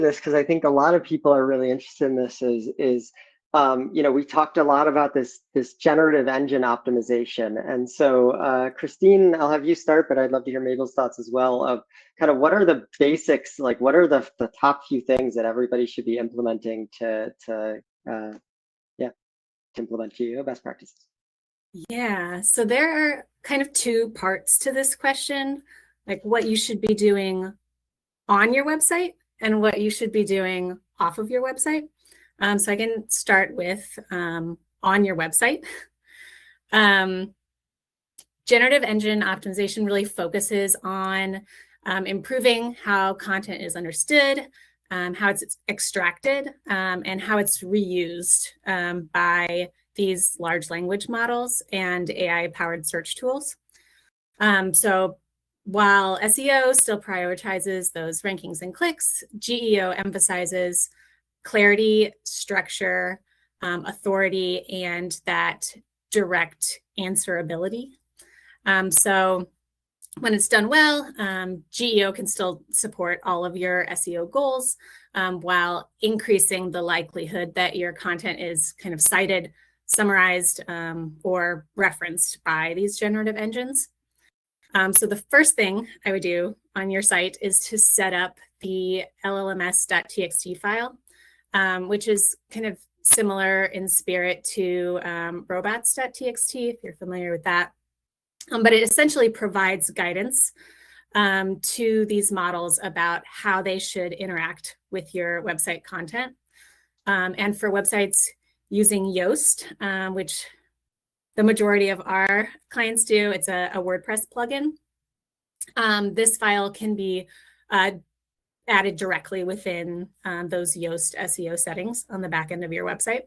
this because I think a lot of people are really interested in this is we talked a lot about this generative engine optimization. And so Christine, I'll have you start, but I'd love to hear Mabel's thoughts as well of kind of what are the basics, like what are the top few things that everybody should be implementing to implement GEO best practices. Yeah, so there are kind of two parts to this question, like what you should be doing on your website and what you should be doing off of your website. So I can start with on your website. Generative engine optimization really focuses on improving how content is understood, how it's extracted, and how it's reused by these large language models and AI-powered search tools. So while SEO still prioritizes those rankings and clicks, GEO emphasizes clarity, structure, authority, and that direct answerability. So when it's done well, GEO can still support all of your SEO goals while increasing the likelihood that your content is kind of cited, summarized, or referenced by these generative engines. So the first thing I would do on your site is to set up the llms.txt file, which is kind of similar in spirit to robots.txt, if you're familiar with that. But it essentially provides guidance to these models about how they should interact with your website content. And for websites using Yoast, which the majority of our clients do, it's a WordPress plugin. This file can be added directly within those Yoast SEO settings on the back end of your website.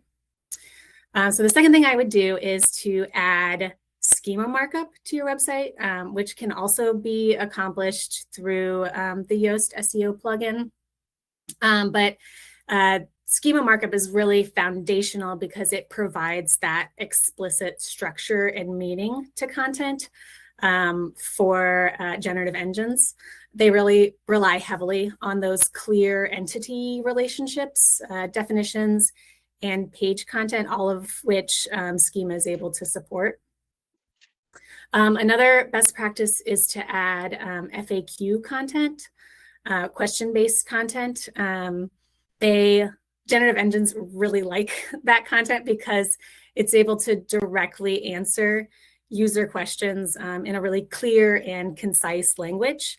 So the second thing I would do is to add schema markup to your website, which can also be accomplished through the Yoast SEO plugin. But schema markup is really foundational because it provides that explicit structure and meaning to content for generative engines. They really rely heavily on those clear entity relationships, definitions, and page content, all of which schema is able to support. Another best practice is to add FAQ content, question-based content. Generative engines really like that content because it's able to directly answer user questions in a really clear and concise language,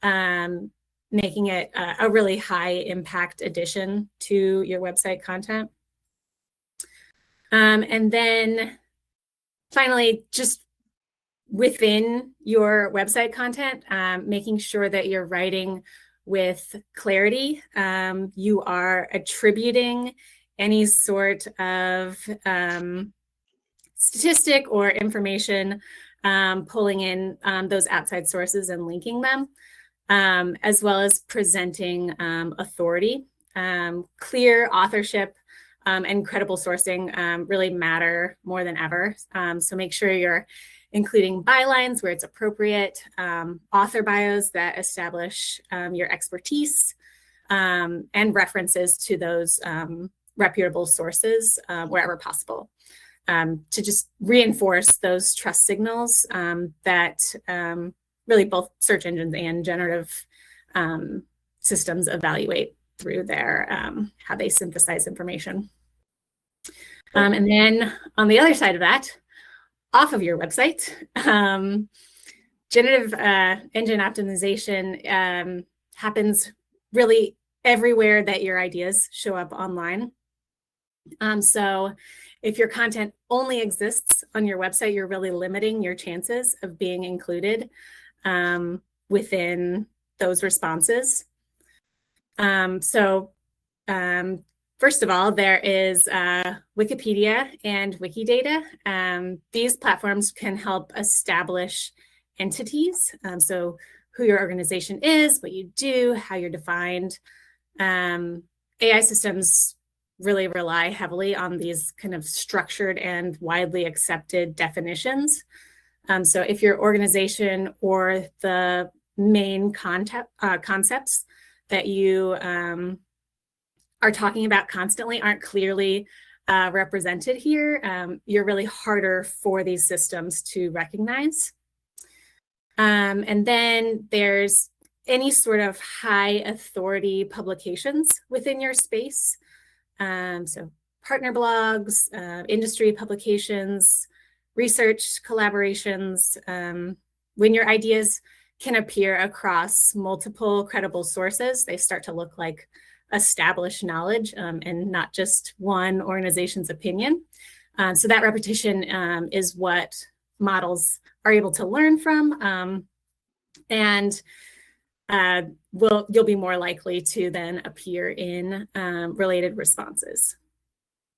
making it a really high impact addition to your website content. And then finally, just within your website content, making sure that you're writing with clarity. You are attributing any sort of statistic or information, pulling in those outside sources and linking them, as well as presenting authority. Clear authorship and credible sourcing really matter more than ever. So make sure you're including bylines where it's appropriate, author bios that establish your expertise, and references to those reputable sources wherever possible, to just reinforce those trust signals that really both search engines and generative systems evaluate through their how they synthesize information. And then on the other side of that, off of your website, generative engine optimization happens really everywhere that your ideas show up online. So if your content only exists on your website, you're really limiting your chances of being included within those responses. First of all, there is Wikipedia and Wikidata. These platforms can help establish entities, so who your organization is, what you do, how you're defined. AI systems really rely heavily on these kind of structured and widely accepted definitions. So if your organization or the main concepts that you are talking about constantly aren't clearly represented here, you're really harder for these systems to recognize. And then there's any sort of high authority publications within your space. So partner blogs, industry publications, research collaborations, when your ideas can appear across multiple credible sources, they start to look like established knowledge and not just one organization's opinion. So that repetition is what models are able to learn from, and you'll be more likely to then appear in related responses.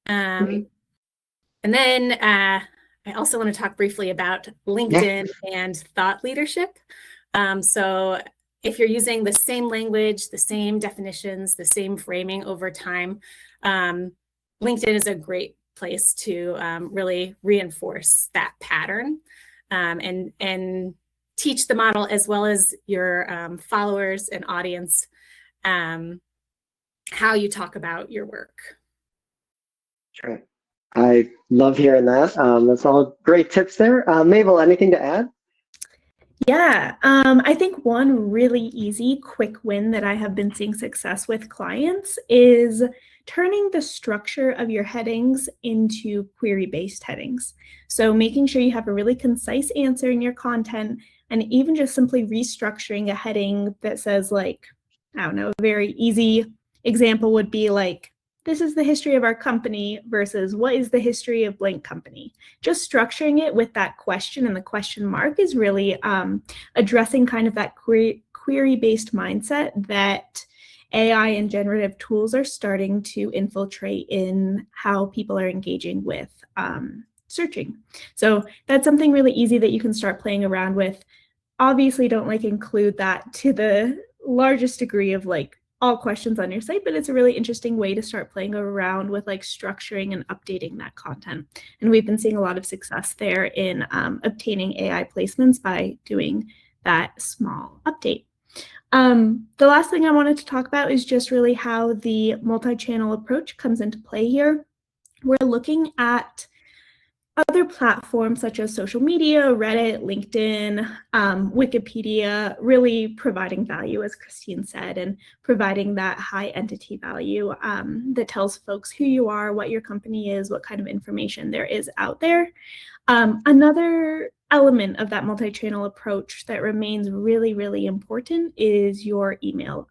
And then I also want to talk briefly about LinkedIn and thought leadership. So if you're using the same language, the same definitions, the same framing over time, LinkedIn is a great place to really reinforce that pattern and teach the model as well as your followers and audience how you talk about your work. Sure. I love hearing that. That's all great tips there. Mabel, anything to add? Yeah, I think one really easy, quick win that I have been seeing success with clients is turning the structure of your headings into query-based headings. So making sure you have a really concise answer in your content, and even just simply restructuring a heading that says, like, I don't know, a very easy example would be like, this is the history of our company versus what is the history of blank company. Just structuring it with that question and the question mark is really addressing kind of that query-based mindset that AI and generative tools are starting to infiltrate in how people are engaging with searching. So that's something really easy that you can start playing around with. Obviously, don't like include that to the largest degree of like all questions on your site, but it's a really interesting way to start playing around with like structuring and updating that content. And we've been seeing a lot of success there in obtaining AI placements by doing that small update. The last thing I wanted to talk about is just really how the multi-channel approach comes into play here. We're looking at other platforms such as social media, Reddit, LinkedIn, Wikipedia, really providing value, as Christine said, and providing that high entity value that tells folks who you are, what your company is, what kind of information there is out there. Another element of that multi-channel approach that remains really, really important is your email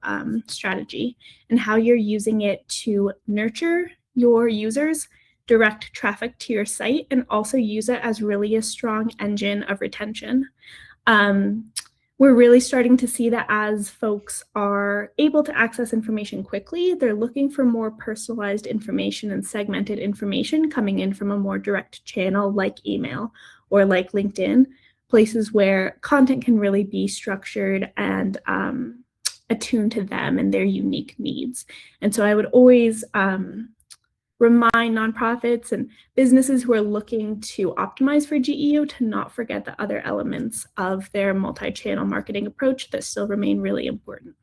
strategy and how you're using it to nurture your users, direct traffic to your site, and also use it as really a strong engine of retention. We're really starting to see that as folks are able to access information quickly, they're looking for more personalized information and segmented information coming in from a more direct channel like email or like LinkedIn, places where content can really be structured and attuned to them and their unique needs. And so I would always remind nonprofits and businesses who are looking to optimize for GEO to not forget the other elements of their multi-channel marketing approach that still remain really important.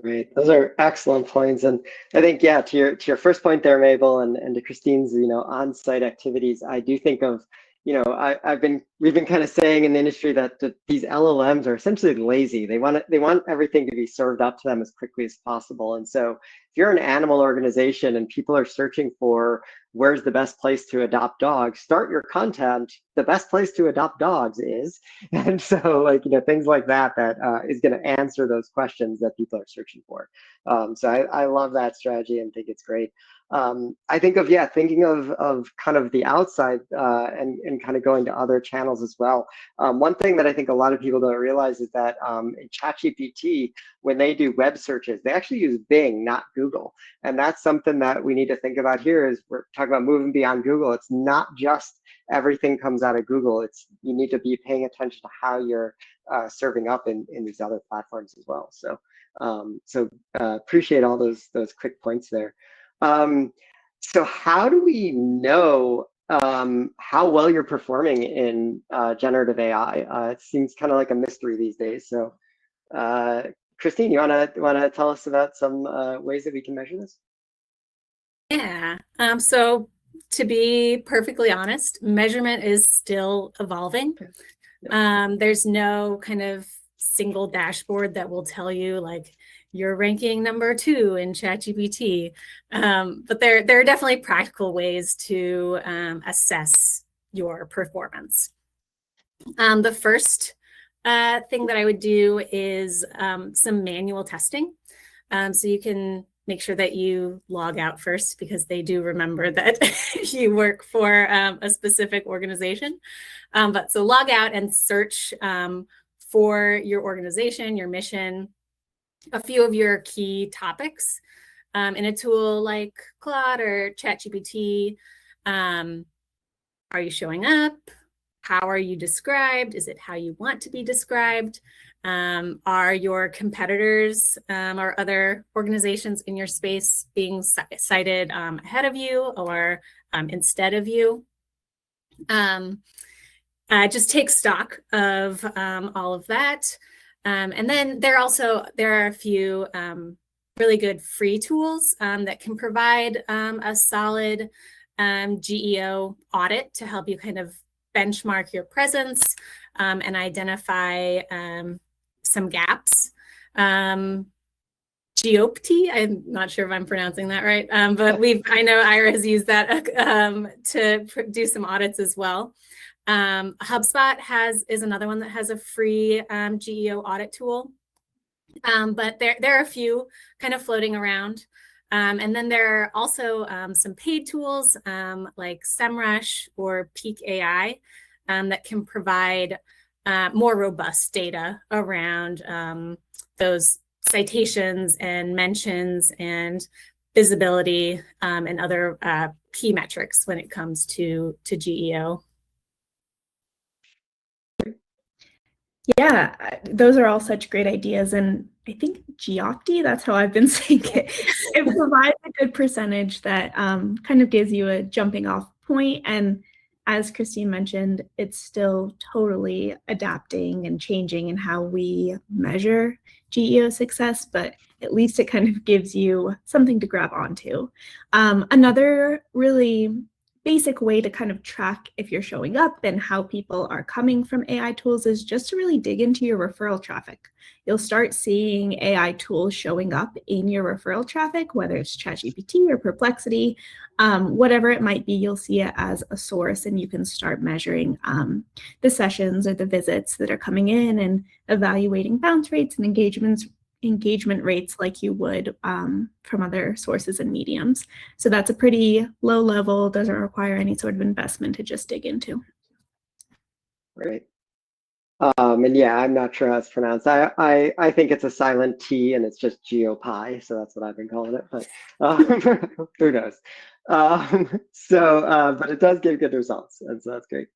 Great, those are excellent points, and I think to your first point there, Mabel, and to Christine's on-site activities, I do think of we've been kind of saying in the industry that these LLMs are essentially lazy. They want everything to be served up to them as quickly as possible. And so if you're an animal organization and people are searching for where's the best place to adopt dogs, start your content, the best place to adopt dogs is. And so things like that is going to answer those questions that people are searching for. So I love that strategy and think it's great. I think of thinking of kind of the outside and kind of going to other channels as well. One thing that I think a lot of people don't realize is that ChatGPT, when they do web searches, they actually use Bing, not Google. And that's something that we need to think about here is we're talking about moving beyond Google. It's not just everything comes out of Google. You need to be paying attention to how you're serving up in these other platforms as well. So appreciate all those quick points there. So how do we know how well you're performing in generative AI? It seems kind of like a mystery these days. So Christine, you wanna tell us about some ways that we can measure this? Yeah. So to be perfectly honest, measurement is still evolving. There's no kind of single dashboard that will tell you like you're ranking number 2 in ChatGPT. But there are definitely practical ways to assess your performance. The first thing that I would do is some manual testing. So you can make sure that you log out first, because they do remember that you work for a specific organization. But so log out and search for your organization, your mission, a few of your key topics in a tool like Claude or ChatGPT. Are you showing up? How are you described? Is it how you want to be described? Are your competitors or other organizations in your space being cited ahead of you or instead of you? Just take stock of all of that. And then there are a few really good free tools that can provide a solid GEO audit to help you kind of benchmark your presence and identify some gaps. Geopty, I'm not sure if I'm pronouncing that right, but I know Ira has used that to do some audits as well. HubSpot is another one that has a free GEO audit tool, but there are a few kind of floating around. And then there are also some paid tools like SEMrush or Peak AI that can provide more robust data around those citations and mentions and visibility and other key metrics when it comes to GEO. Yeah, those are all such great ideas. And I think Geopty, that's how I've been saying it. It provides a good percentage that kind of gives you a jumping off point. And as Christine mentioned, it's still totally adapting and changing in how we measure GEO success, but at least it kind of gives you something to grab onto. Another really basic way to kind of track if you're showing up and how people are coming from AI tools is just to really dig into your referral traffic. You'll start seeing AI tools showing up in your referral traffic, whether it's ChatGPT or Perplexity, whatever it might be, you'll see it as a source, and you can start measuring the sessions or the visits that are coming in and evaluating bounce rates and engagement rates like you would from other sources and mediums. So that's a pretty low level, doesn't require any sort of investment to just dig into. Great. And yeah, I'm not sure how it's pronounced. I think it's a silent T and it's just GeoPie, so that's what I've been calling it, but who knows? But it does give good results, and so that's great.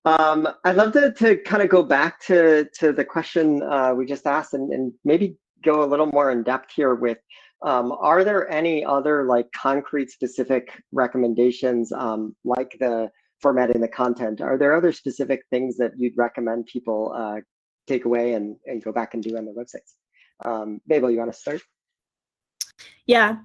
I'd love to kind of go back to the question we just asked and maybe go a little more in depth here with, are there any other like concrete specific recommendations like the formatting the content? Are there other specific things that you'd recommend people take away and go back and do on their websites? Mabel, you want to start? Yeah,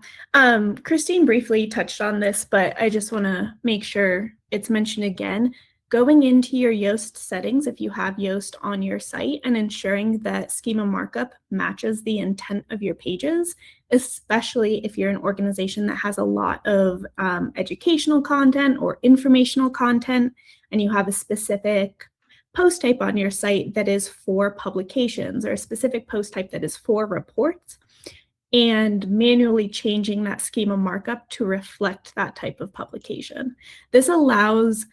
Christine briefly touched on this, but I just want to make sure it's mentioned again. Going into your Yoast settings, if you have Yoast on your site, and ensuring that schema markup matches the intent of your pages, especially if you're an organization that has a lot of educational content or informational content, and you have a specific post type on your site that is for publications or a specific post type that is for reports, and manually changing that schema markup to reflect that type of publication. This allows,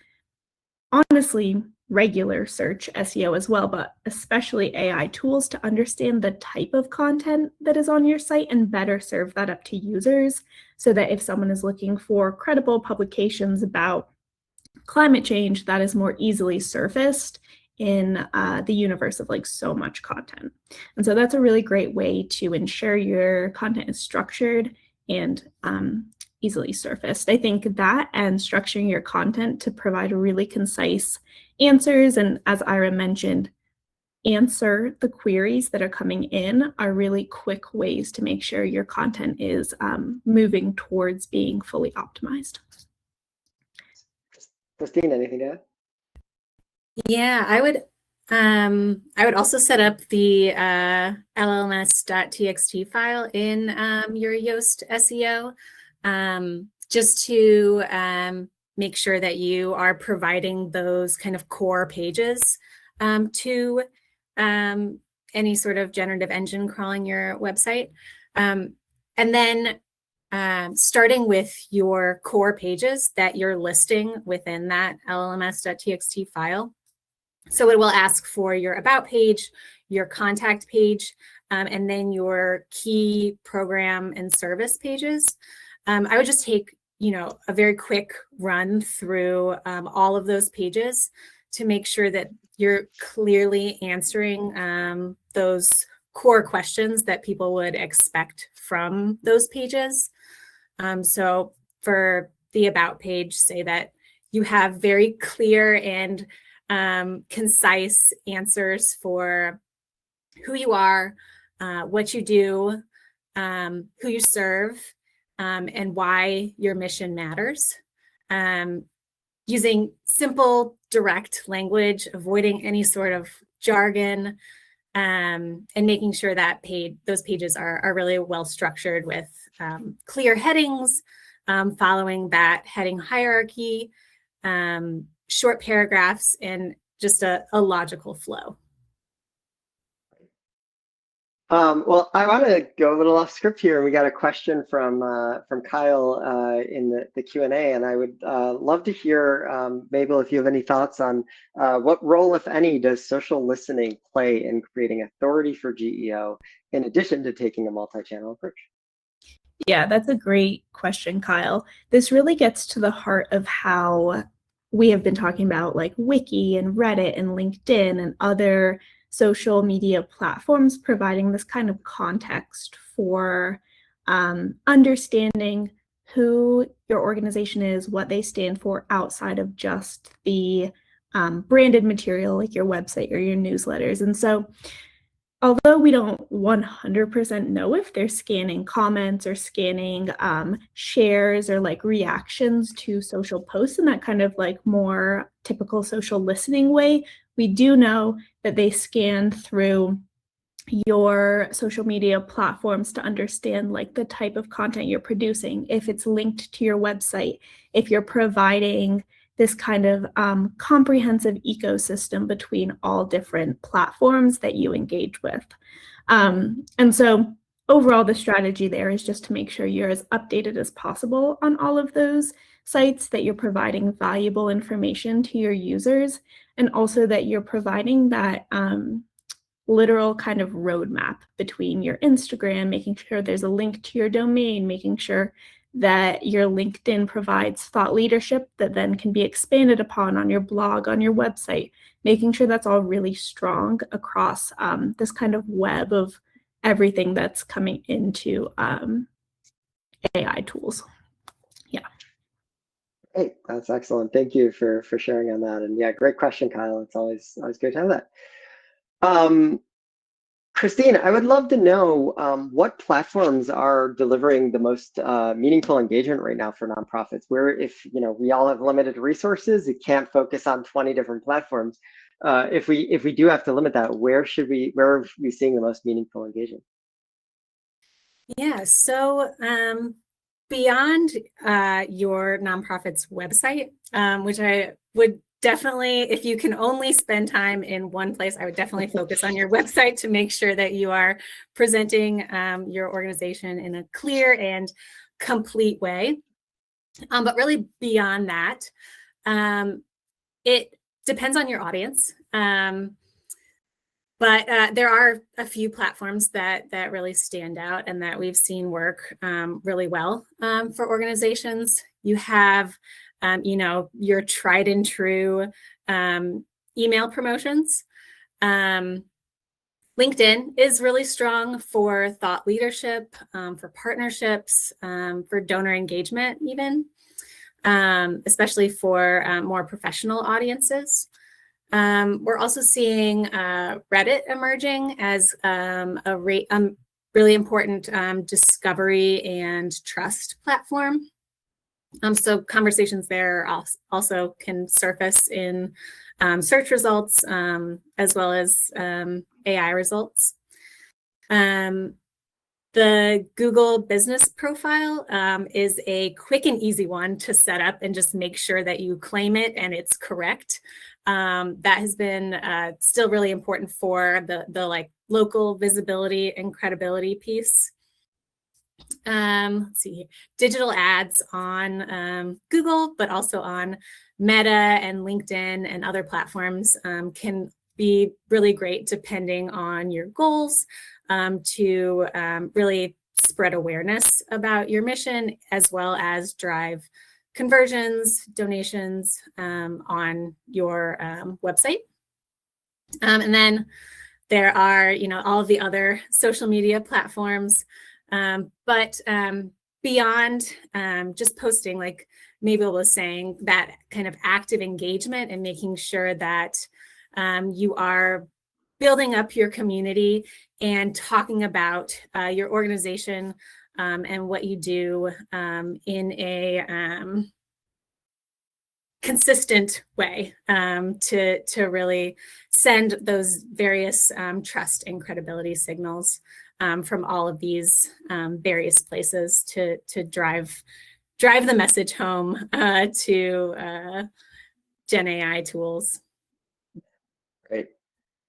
honestly, regular search SEO as well, but especially AI tools to understand the type of content that is on your site and better serve that up to users, so that if someone is looking for credible publications about climate change, that is more easily surfaced in the universe of like so much content. And so that's a really great way to ensure your content is structured and easily surfaced. I think that and structuring your content to provide really concise answers, and as Ira mentioned, answer the queries that are coming in are really quick ways to make sure your content is moving towards being fully optimized. Christine, anything to add? Yeah, I would also set up the llms.txt file in your Yoast SEO, just to make sure that you are providing those kind of core pages to any sort of generative engine crawling your website. And then starting with your core pages that you're listing within that llms.txt file. So it will ask for your about page, your contact page, and then your key program and service pages. I would just take, a very quick run through all of those pages to make sure that you're clearly answering those core questions that people would expect from those pages. So for the about page, say that you have very clear and concise answers for who you are, what you do, who you serve, and why your mission matters. Using simple, direct language, avoiding any sort of jargon, and making sure that those pages are really well structured with clear headings, following that heading hierarchy, short paragraphs, and just a logical flow. Well, I want to go a little off script here. We got a question from Kyle in the Q&A, and I would love to hear, Mabel, if you have any thoughts on what role, if any, does social listening play in creating authority for GEO, in addition to taking a multi-channel approach? Yeah, that's a great question, Kyle. This really gets to the heart of how we have been talking about like Wiki and Reddit and LinkedIn and other social media platforms providing this kind of context for understanding who your organization is, what they stand for outside of just the branded material like your website or your newsletters. And so although we don't 100% know if they're scanning comments or scanning shares or like reactions to social posts in that kind of like more typical social listening way, we do know that they scan through your social media platforms to understand like the type of content you're producing, if it's linked to your website, if you're providing this kind of comprehensive ecosystem between all different platforms that you engage with. And so overall, the strategy there is just to make sure you're as updated as possible on all of those sites, that you're providing valuable information to your users, and also that you're providing that literal kind of roadmap between your Instagram, making sure there's a link to your domain, making sure that your LinkedIn provides thought leadership that then can be expanded upon on your blog, on your website, making sure that's all really strong across this kind of web of everything that's coming into AI tools. Yeah. Hey, that's excellent. Thank you for sharing on that. And yeah, great question, Kyle. It's always great to have that. Christine, I would love to know what platforms are delivering the most meaningful engagement right now for nonprofits. Where, if we all have limited resources, it can't focus on 20 different platforms. If we do have to limit that, where are we seeing the most meaningful engagement? Yeah, so beyond your nonprofit's website, which I would definitely, if you can only spend time in one place, I would definitely focus on your website to make sure that you are presenting your organization in a clear and complete way. But really beyond that, it depends on your audience. But there are a few platforms that really stand out and that we've seen work really well for organizations. You have your tried and true email promotions. LinkedIn is really strong for thought leadership, for partnerships, for donor engagement even, especially for more professional audiences. We're also seeing Reddit emerging as a really important discovery and trust platform. So conversations there also can surface in search results as well as AI results. The Google business profile is a quick and easy one to set up and just make sure that you claim it and it's correct. That has been still really important for the like local visibility and credibility piece. Let's see, digital ads on Google, but also on Meta and LinkedIn and other platforms can be really great depending on your goals to really spread awareness about your mission, as well as drive conversions, donations on your website. And then there are, all of the other social media platforms, but beyond just posting, like Mabel was saying, that kind of active engagement and making sure that you are building up your community and talking about your organization and what you do in a consistent way to really send those various trust and credibility signals from all of these various places to drive the message home to Gen AI tools. Great.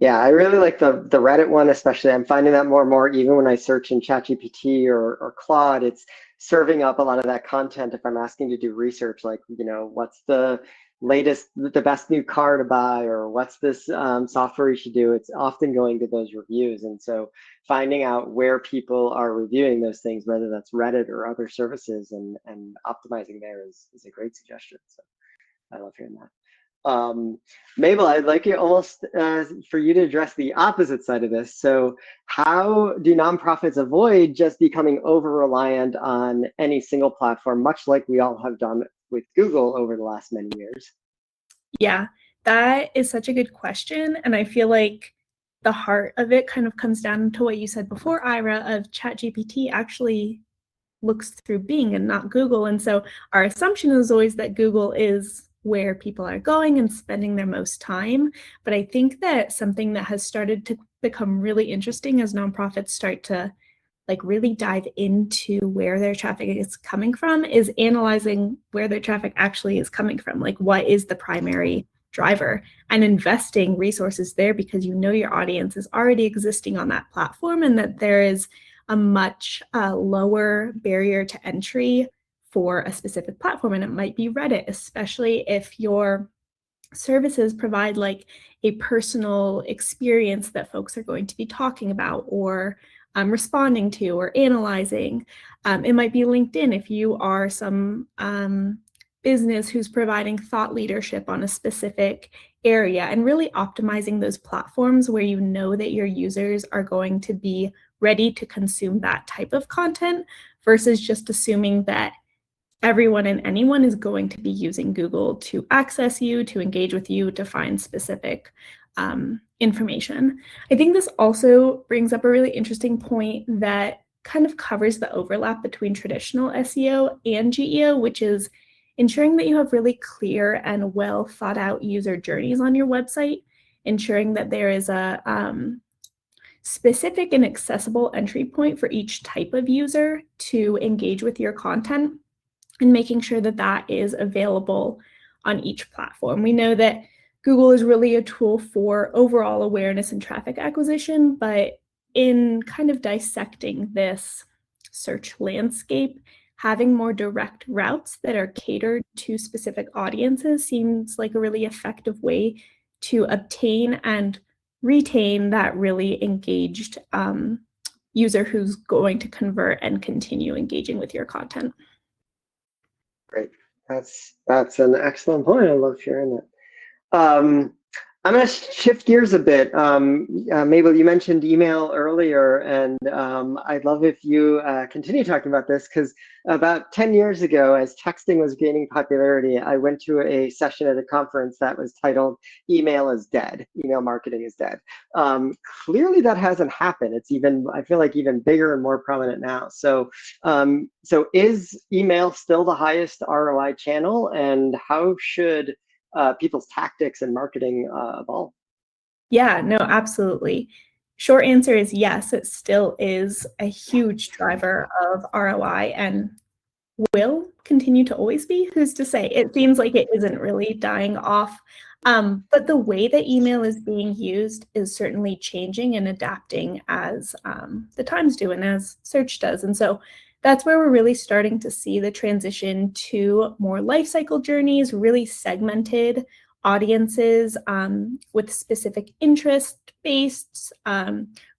Yeah, I really like the Reddit one, especially. I'm finding that more and more, even when I search in ChatGPT or Claude, it's serving up a lot of that content. If I'm asking to do research, like, what's the best new car to buy, or what's this software you should do, it's often going to those reviews. And so finding out where people are reviewing those things, whether that's Reddit or other services, and optimizing there is a great suggestion. So I love hearing that. Mabel, I'd like you almost for you to address the opposite side of this. So how do nonprofits avoid just becoming over-reliant on any single platform, much like we all have done with Google over the last many years? Yeah, that is such a good question. And I feel like the heart of it kind of comes down to what you said before, Ira, of ChatGPT actually looks through Bing and not Google. And so our assumption is always that Google is where people are going and spending their most time. But I think that something that has started to become really interesting as nonprofits start to really dive into where their traffic is coming from is analyzing where their traffic actually is coming from. Like, what is the primary driver, and investing resources there, because your audience is already existing on that platform, and that there is a much lower barrier to entry for a specific platform. And it might be Reddit, especially if your services provide like a personal experience that folks are going to be talking about or responding to or analyzing. It might be LinkedIn if you are some business who's providing thought leadership on a specific area, and really optimizing those platforms where that your users are going to be ready to consume that type of content, versus just assuming that everyone and anyone is going to be using Google to access you, to engage with you, to find specific information. I think this also brings up a really interesting point that kind of covers the overlap between traditional SEO and GEO, which is ensuring that you have really clear and well thought out user journeys on your website, ensuring that there is a specific and accessible entry point for each type of user to engage with your content, and making sure that that is available on each platform. We know that Google is really a tool for overall awareness and traffic acquisition, but in kind of dissecting this search landscape, having more direct routes that are catered to specific audiences seems like a really effective way to obtain and retain that really engaged user who's going to convert and continue engaging with your content. Great. That's an excellent point. I love hearing that. I'm going to shift gears a bit. Mabel, you mentioned email earlier, and I'd love if you continue talking about this, because about 10 years ago, as texting was gaining popularity, I went to a session at a conference that was titled "Email is Dead. Email Marketing is Dead." Clearly, that hasn't happened. It's even, I feel like, even bigger and more prominent now. So, so is email still the highest ROI channel, and how should people's tactics and marketing evolve? Yeah, no, absolutely. Short answer is yes, it still is a huge driver of ROI and will continue to always be. Who's to say? It seems like it isn't really dying off. But the way that email is being used is certainly changing and adapting as the times do and as search does. And so that's where we're really starting to see the transition to more life cycle journeys, really segmented audiences with specific interest-based,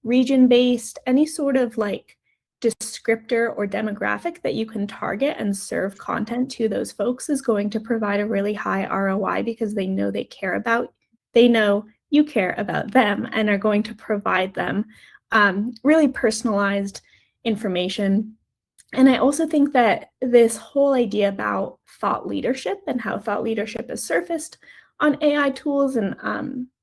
region-based, any sort of like descriptor or demographic that you can target and serve content to those folks is going to provide a really high ROI because they know they know you care about them and are going to provide them really personalized information. And I also think that this whole idea about thought leadership and how thought leadership is surfaced on AI tools and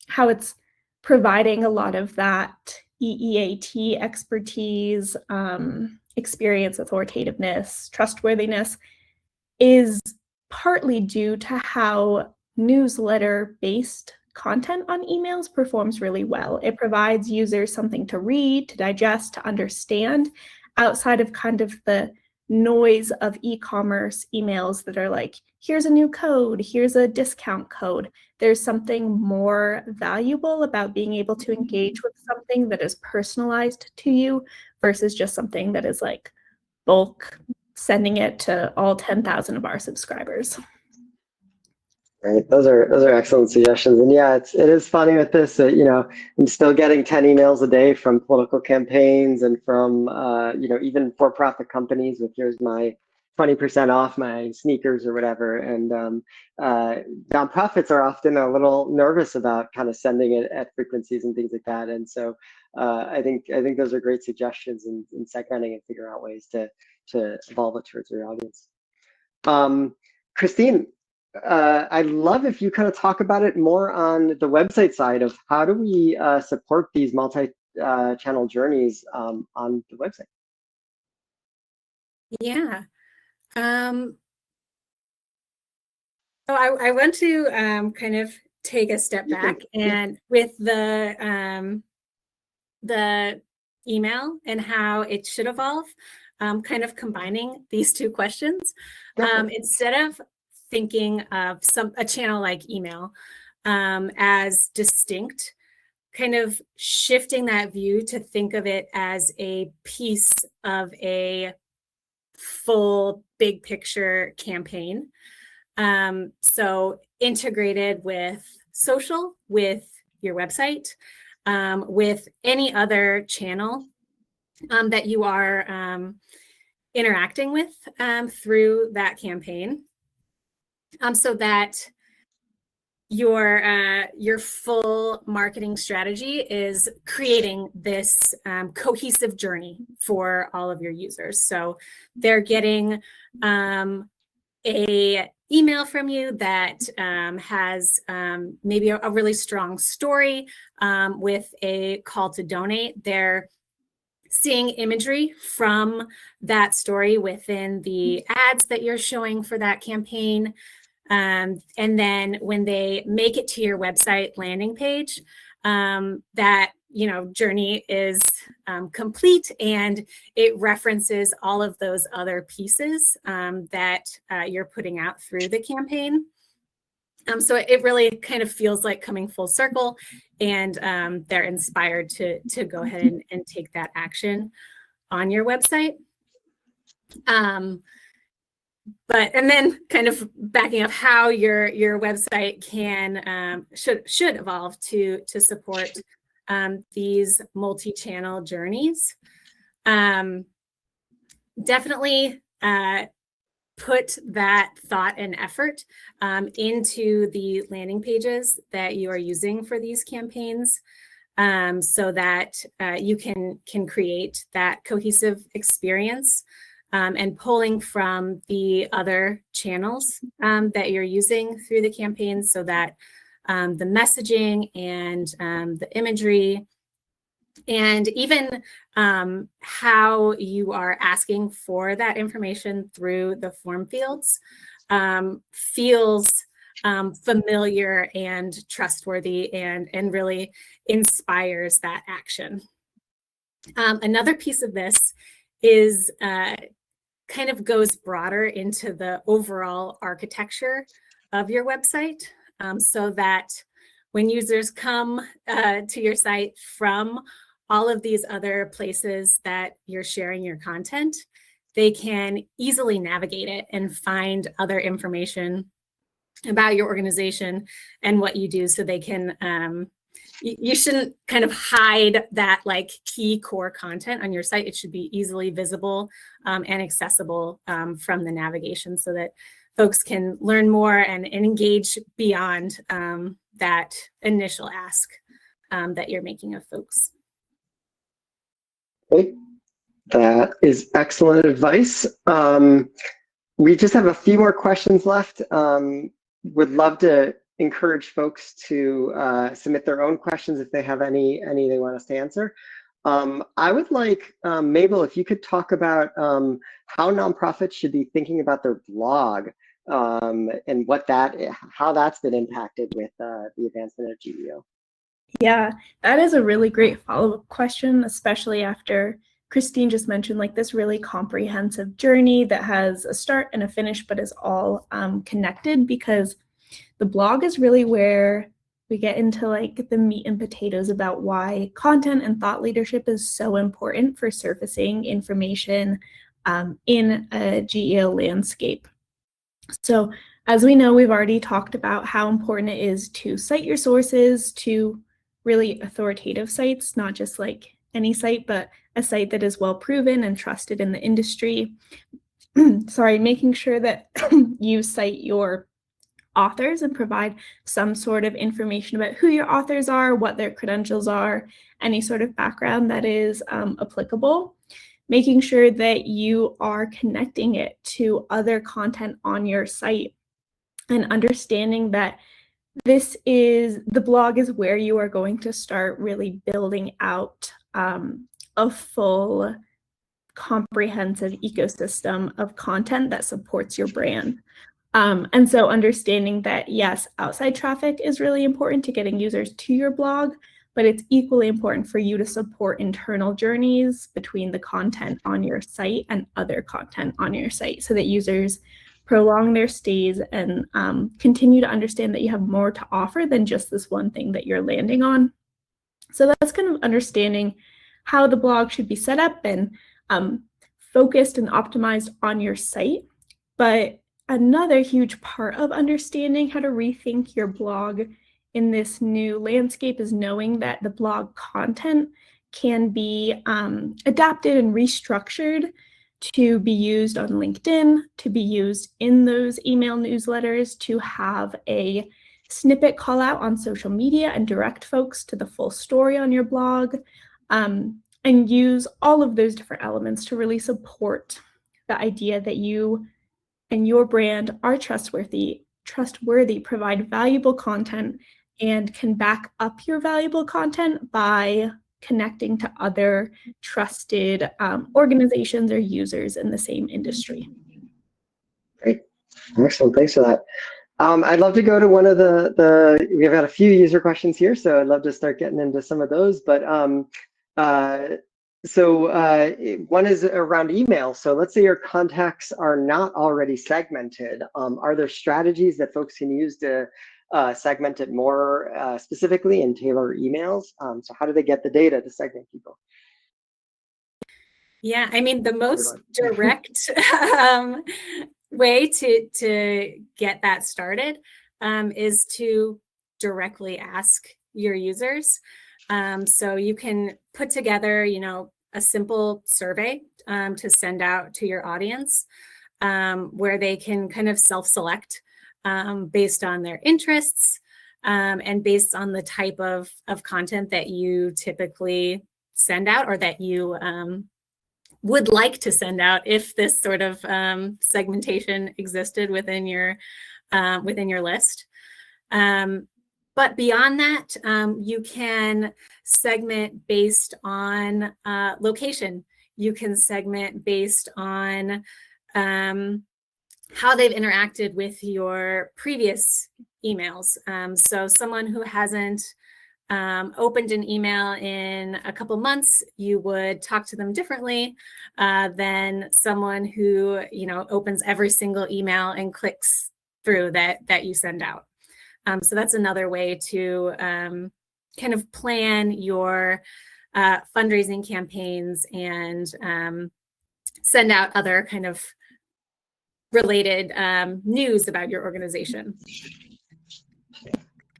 how it's providing a lot of that EEAT expertise, experience, authoritativeness, trustworthiness is partly due to how newsletter-based content on emails performs really well. It provides users something to read, to digest, to understand outside of kind of the noise of e-commerce emails that are like, here's a new code, here's a discount code. There's something more valuable about being able to engage with something that is personalized to you versus just something that is like bulk sending it to all 10,000 of our subscribers. Right, those are excellent suggestions, and yeah, it is funny with this. You know, I'm still getting 10 emails a day from political campaigns and from you know, even for-profit companies with here's my 20% off my sneakers or whatever. And nonprofits are often a little nervous about kind of sending it at frequencies and things like that. And so I think those are great suggestions in segmenting and figuring out ways to evolve it towards your audience. Christine, I'd love if you kind of talk about it more on the website side of how do we support these multi-channel journeys on the website? Yeah. So I want to kind of take a step back and with the email and how it should evolve, kind of combining these two questions. Instead of thinking of a channel like email as distinct, kind of shifting that view to think of it as a piece of a full big picture campaign. So integrated with social, with your website, with any other channel that you are interacting with through that campaign. So that your full marketing strategy is creating this cohesive journey for all of your users. So they're getting a email from you that has maybe a really strong story with a call to donate. They're seeing imagery from that story within the ads that you're showing for that campaign. And then when they make it to your website landing page, that journey is complete, and it references all of those other pieces that you're putting out through the campaign. So it really kind of feels like coming full circle, and they're inspired to go ahead and take that action on your website. And then kind of backing up how your website can should evolve to support these multi-channel journeys. Definitely put that thought and effort into the landing pages that you are using for these campaigns, so that you can create that cohesive experience, and pulling from the other channels that you're using through the campaigns, so that the messaging and the imagery, and even how you are asking for that information through the form fields feels familiar and trustworthy, and really inspires that action. Another piece of this is kind of goes broader into the overall architecture of your website, so that when users come to your site from all of these other places that you're sharing your content, they can easily navigate it and find other information about your organization and what you do, so they can, you shouldn't kind of hide that like key core content on your site. It should be easily visible and accessible from the navigation, so that folks can learn more and engage beyond that initial ask that you're making of folks. Great. That is excellent advice. We just have a few more questions left. Would love to encourage folks to submit their own questions if they have any they want us to answer. I would like, Mabel, if you could talk about how nonprofits should be thinking about their blog, and how that's been impacted with the advancement of GEO. Yeah, that is a really great follow-up question, especially after Christine just mentioned like this really comprehensive journey that has a start and a finish, but is all connected, because the blog is really where we get into like the meat and potatoes about why content and thought leadership is so important for surfacing information in a GEO landscape. So as we know, we've already talked about how important it is to cite your sources to really authoritative sites, not just like any site, but a site that is well proven and trusted in the industry. Sorry, making sure that you cite your authors and provide some sort of information about who your authors are, what their credentials are, any sort of background that is applicable. Making sure that you are connecting it to other content on your site, and understanding that the blog is where you are going to start really building out a full comprehensive ecosystem of content that supports your brand. And so understanding that, yes, outside traffic is really important to getting users to your blog, but it's equally important for you to support internal journeys between the content on your site and other content on your site, so that users prolong their stays and continue to understand that you have more to offer than just this one thing that you're landing on. So that's kind of understanding how the blog should be set up and focused and optimized on your site. But another huge part of understanding how to rethink your blog in this new landscape is knowing that the blog content can be adapted and restructured to be used on LinkedIn, to be used in those email newsletters, to have a snippet call out on social media and direct folks to the full story on your blog, and use all of those different elements to really support the idea that you and your brand are trustworthy, provide valuable content, and can back up your valuable content by connecting to other trusted organizations or users in the same industry. Great, excellent, thanks for that. I'd love to go to one of we've got a few user questions here, so I'd love to start getting into some of those, but one is around email. So let's say your contacts are not already segmented. Are there strategies that folks can use to segment it more specifically and tailor emails? So how do they get the data to segment people? Yeah, I mean, the most direct way to get that started is to directly ask your users. So you can put together, a simple survey to send out to your audience. where they can kind of self-select based on their interests and based on the type of content that you typically send out or that you would like to send out if this sort of segmentation existed within your list. But beyond that, you can segment based on location. You can segment based on how they've interacted with your previous emails. So someone who hasn't opened an email in a couple months, you would talk to them differently than someone who, you know, opens every single email and clicks through that you send out. So that's another way to kind of plan your fundraising campaigns and send out other kind of related news about your organization.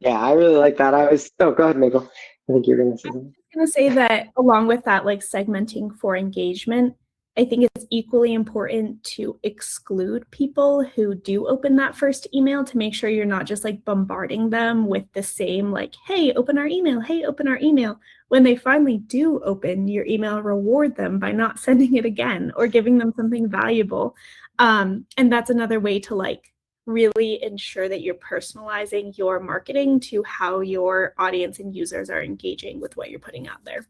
Yeah, I really like that. Oh, go ahead, Mabel. I think you're going to say something. I'm going to say that along with that, like segmenting for engagement, I think it's equally important to exclude people who do open that first email to make sure you're not just like bombarding them with the same like, hey, open our email, hey, open our email. When they finally do open your email, reward them by not sending it again or giving them something valuable. And that's another way to like really ensure that you're personalizing your marketing to how your audience and users are engaging with what you're putting out there.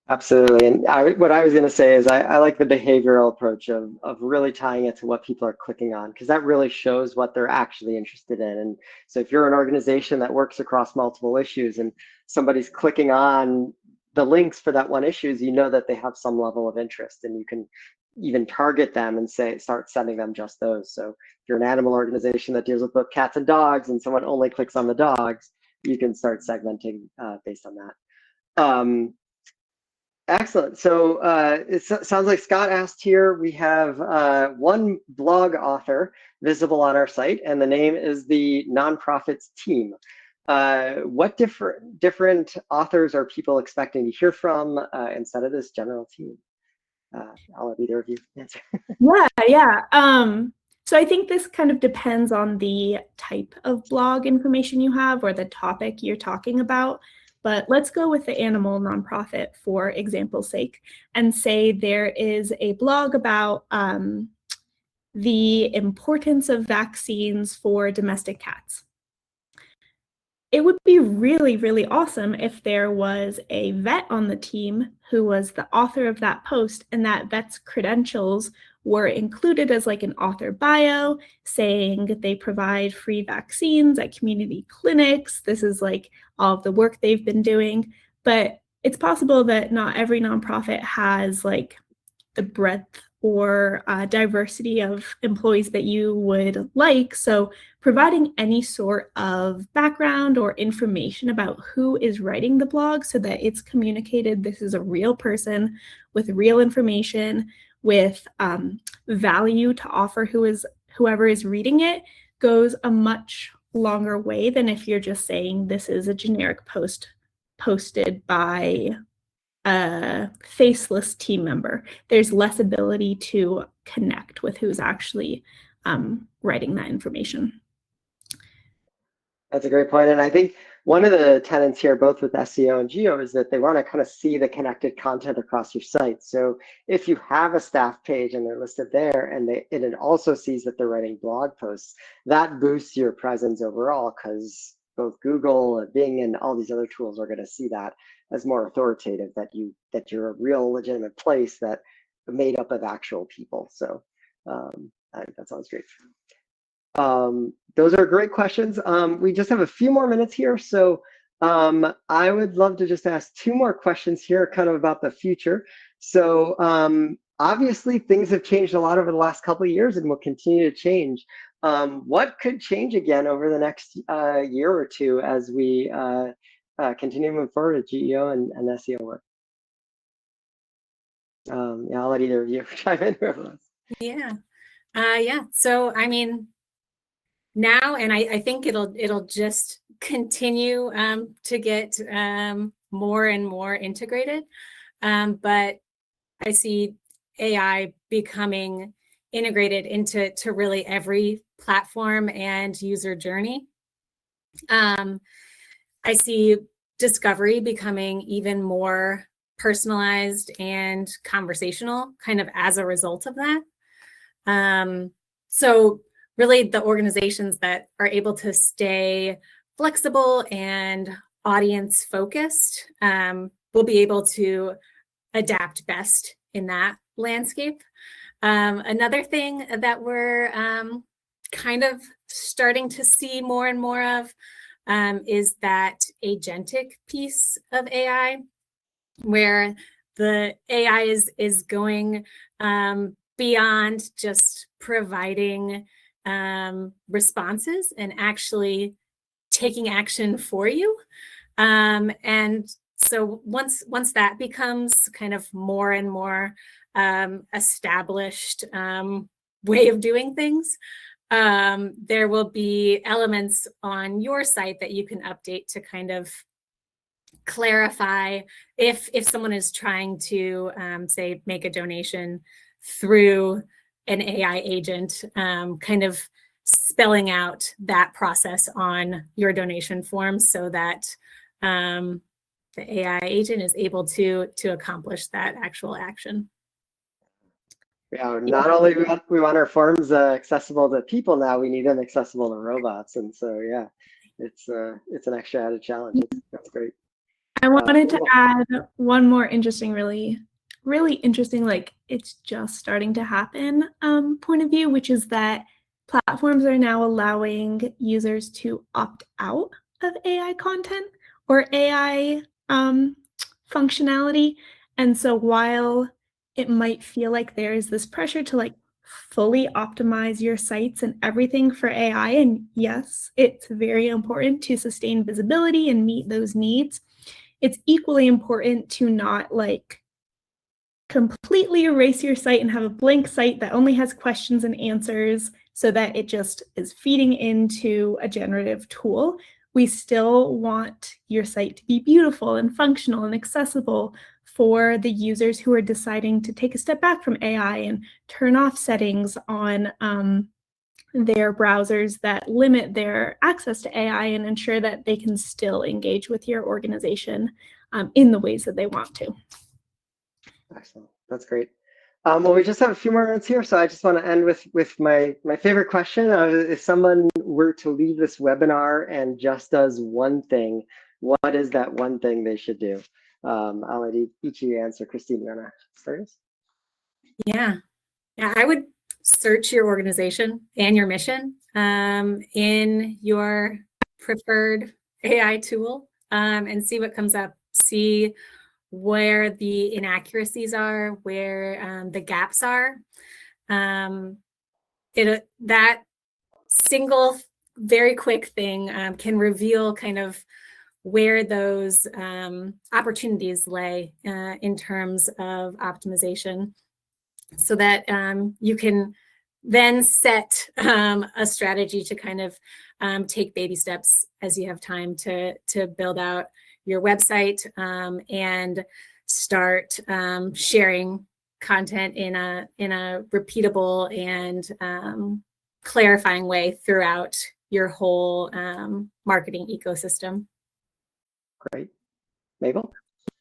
Absolutely. And what I was going to say is I like the behavioral approach of really tying it to what people are clicking on, because that really shows what they're actually interested in. And so if you're an organization that works across multiple issues and somebody's clicking on the links for that one issue, you know that they have some level of interest, and you can even target them and start sending them just those. So if you're an animal organization that deals with both cats and dogs and someone only clicks on the dogs, you can start segmenting based on that. Excellent. So it sounds like Scott asked here, we have one blog author visible on our site, and the name is the Nonprofits Team. What different authors are people expecting to hear from instead of this general team? I'll let either of you answer. Yeah. So I think this kind of depends on the type of blog information you have or the topic you're talking about. But let's go with the animal nonprofit for example's sake and say there is a blog about the importance of vaccines for domestic cats. It would be really, really awesome if there was a vet on the team who was the author of that post, and that vet's credentials were included as like an author bio saying that they provide free vaccines at community clinics. This is like all of the work they've been doing. But it's possible that not every nonprofit has like the breadth or diversity of employees that you would like. So providing any sort of background or information about who is writing the blog so that it's communicated this is a real person with real information, with value to offer whoever is reading it, goes a much longer way than if you're just saying this is a generic post posted by a faceless team member. There's less ability to connect with who's actually writing that information. That's a great point. And I think one of the tenets here, both with SEO and GEO, is that they want to kind of see the connected content across your site. So if you have a staff page and they're listed there, and it also sees that they're writing blog posts, that boosts your presence overall, because both Google and Bing and all these other tools are going to see that as more authoritative, that you're a real legitimate place that made up of actual people. So I think that sounds great. Those are great questions. We just have a few more minutes here, so I would love to just ask two more questions here, kind of about the future. So obviously, things have changed a lot over the last couple of years and will continue to change. What could change again over the next year or two as we continue to move forward with GEO and SEO work? Yeah, I'll let either of you chime in. Yeah. So I mean, now, and I think it'll just continue to get more and more integrated. But I see AI becoming integrated into really every platform and user journey. I see discovery becoming even more personalized and conversational kind of as a result of that. So really the organizations that are able to stay flexible and audience focused will be able to adapt best in that landscape. Another thing that we're kind of starting to see more and more of is that agentic piece of AI, where the AI is going beyond just providing responses and actually taking action for you. And so once that becomes kind of more and more established way of doing things, there will be elements on your site that you can update to kind of clarify if someone is trying to say make a donation through an AI agent, kind of spelling out that process on your donation form so that the AI agent is able to accomplish that actual action. Yeah, not only we want our forms accessible to people now, we need them accessible to robots, and so yeah, it's an extra added challenge. That's great. I wanted to add one more interesting, really interesting, like it's just starting to happen point of view, which is that platforms are now allowing users to opt out of AI content or AI functionality. And so while it might feel like there is this pressure to like fully optimize your sites and everything for AI, and yes, it's very important to sustain visibility and meet those needs, it's equally important to not like completely erase your site and have a blank site that only has questions and answers so that it just is feeding into a generative tool. We still want your site to be beautiful and functional and accessible for the users who are deciding to take a step back from AI and turn off settings on their browsers that limit their access to AI and ensure that they can still engage with your organization in the ways that they want to. Excellent. That's great. Well, we just have a few more minutes here, so I just want to end with my favorite question. If someone were to leave this webinar and just does one thing, what is that one thing they should do? I'll let each of you answer. Christine, you want to start us? Yeah, I would search your organization and your mission in your preferred AI tool and see what comes up. See where the inaccuracies are, where the gaps are. That single, very quick thing can reveal kind of where those opportunities lay in terms of optimization, so that you can then set a strategy to kind of take baby steps as you have time to build out your website and start sharing content in a repeatable and clarifying way throughout your whole marketing ecosystem. Great. Mabel?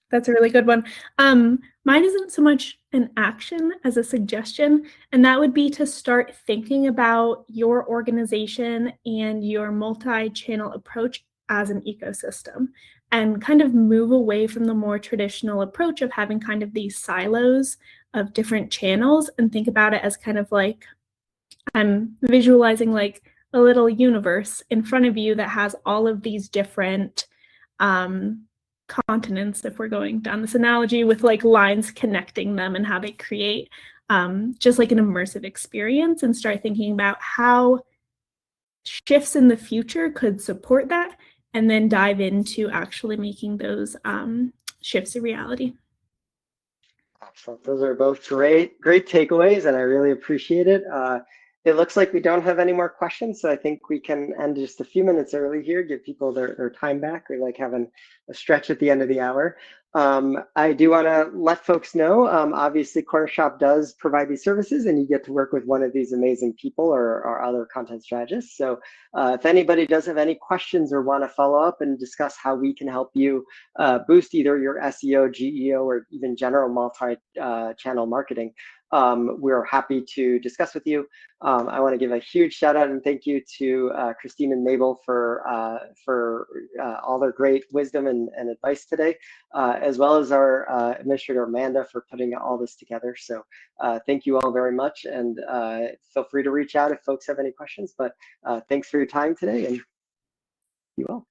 That's a really good one. Mine isn't so much an action as a suggestion, and that would be to start thinking about your organization and your multi-channel approach as an ecosystem and kind of move away from the more traditional approach of having kind of these silos of different channels and think about it as kind of like, I'm visualizing like a little universe in front of you that has all of these different continents, if we're going down this analogy, with like lines connecting them and how they create just like an immersive experience, and start thinking about how shifts in the future could support that, and then dive into actually making those shifts a reality. Excellent. Those are both great takeaways, and I really appreciate it. It looks like we don't have any more questions, so I think we can end just a few minutes early here, give people their time back. We like having a stretch at the end of the hour. I do want to let folks know, obviously Cornershop does provide these services and you get to work with one of these amazing people or other content strategists. So if anybody does have any questions or want to follow up and discuss how we can help you boost either your SEO, GEO, or even general multi-channel marketing, we're happy to discuss with you. I want to give a huge shout out and thank you to Christine and Mabel for all their great wisdom and advice today, as well as our administrator Amanda for putting all this together. So thank you all very much, and feel free to reach out if folks have any questions. But thanks for your time today, and you all.